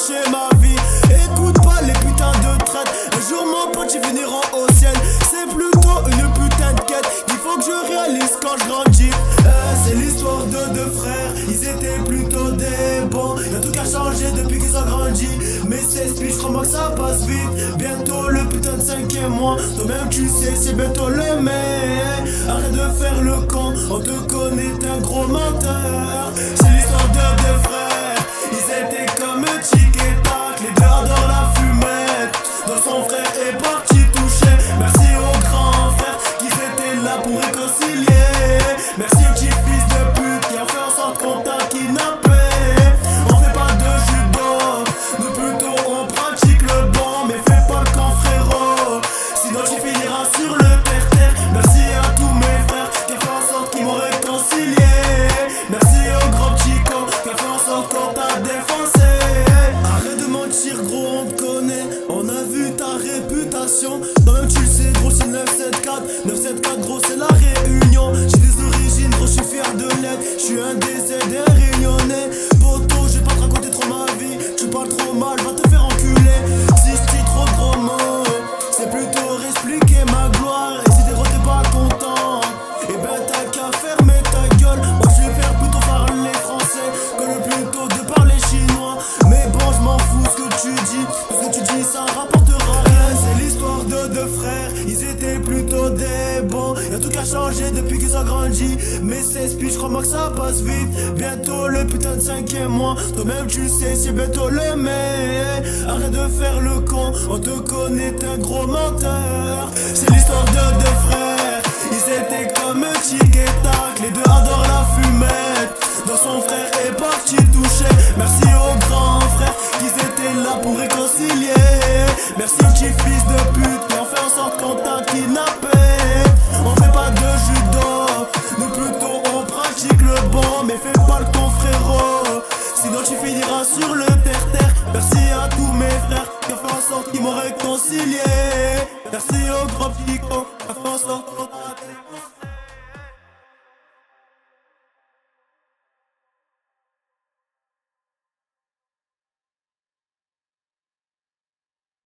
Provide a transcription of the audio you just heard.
gâché ma vie. Écoute pas les putains de traite. Un jour mon pote ils finiront au ciel. C'est plutôt une putain de quête. Il faut que je réalise quand je grandis. C'est l'histoire de deux frères. Ils étaient plutôt des bons. Y'a tout qu'à changer depuis qu'ils ont grandi. Mais c'est je crois que ça passe vite. Bientôt le putain de 5e mois. Toi-même tu sais c'est bientôt le mai. Arrête de faire le con. On te connaît t'es un gros menteur. C'est l'histoire de deux frères. Ils étaient comme tic et tac. Les deux adorent la fumette. Dans son frère est parti toucher. Merci aux grands frères qui étaient là pour réconcilier. Merci aux petits fils de pute qui ont fait en sorte qu'on t'a kidnappé. On fait pas de judo, nous plutôt on pratique le bon. Mais fais pas le camp frérot, sinon tu finiras sur le terre-terre. Merci à tous mes frères qui ont fait en sorte qu'ils m'ont réconcilié. Merci au gros petit con qui a fait en sorte qu'on t'a défoncé. Arrête de mentir gros, on te connaît. On a vu ta réputation. Toi-même tu le sais gros, c'est 974. 974 gros, c'est la réunion. J'ai des origines gros, je suis fier de l'être. Je suis un des réunionnais. Poto, je vais pas te raconter trop ma vie. Tu parles trop mal, va te faire enculer. Si je dis trop gros mots, c'est plutôt expliquer ma gloire. Et si t'es gros, t'es pas content, et ben t'as qu'à fermer ta gueule. Moi je vais faire plutôt parler français que le plutôt de parler chinois. Mais bon, je m'en fous ce que tu dis. Parce que tu dis ça rapportera rien. C'est l'histoire de deux frères. Ils étaient plutôt des bons. Y'a tout qu'à changer depuis qu'ils ont grandi. Mais c'est speech, crois-moi que ça passe vite. Bientôt le putain de 5e mois. Toi-même tu sais c'est bientôt le mai. Arrête de faire le con. On te connaît t'es un gros menteur. C'est l'histoire de deux frères. Ils étaient comme tic et tac. Les deux adorent la fumette. Dans son frère est parti toucher. Merci aux grands frères qui étaient là pour réconcilier. Merci aux petits fils de pute qui ont fait en sorte qu'on t'a kidnappé. On fait pas de judo, nous plutôt on pratique le bon. Mais fais pas le con frérot, sinon tu finiras sur le terre-terre. Merci à tous mes frères qui ont fait en sorte qu'ils m'ont réconcilié. Merci aux gros petits cons qui ont fait en sorte qu'on t'a défoncé.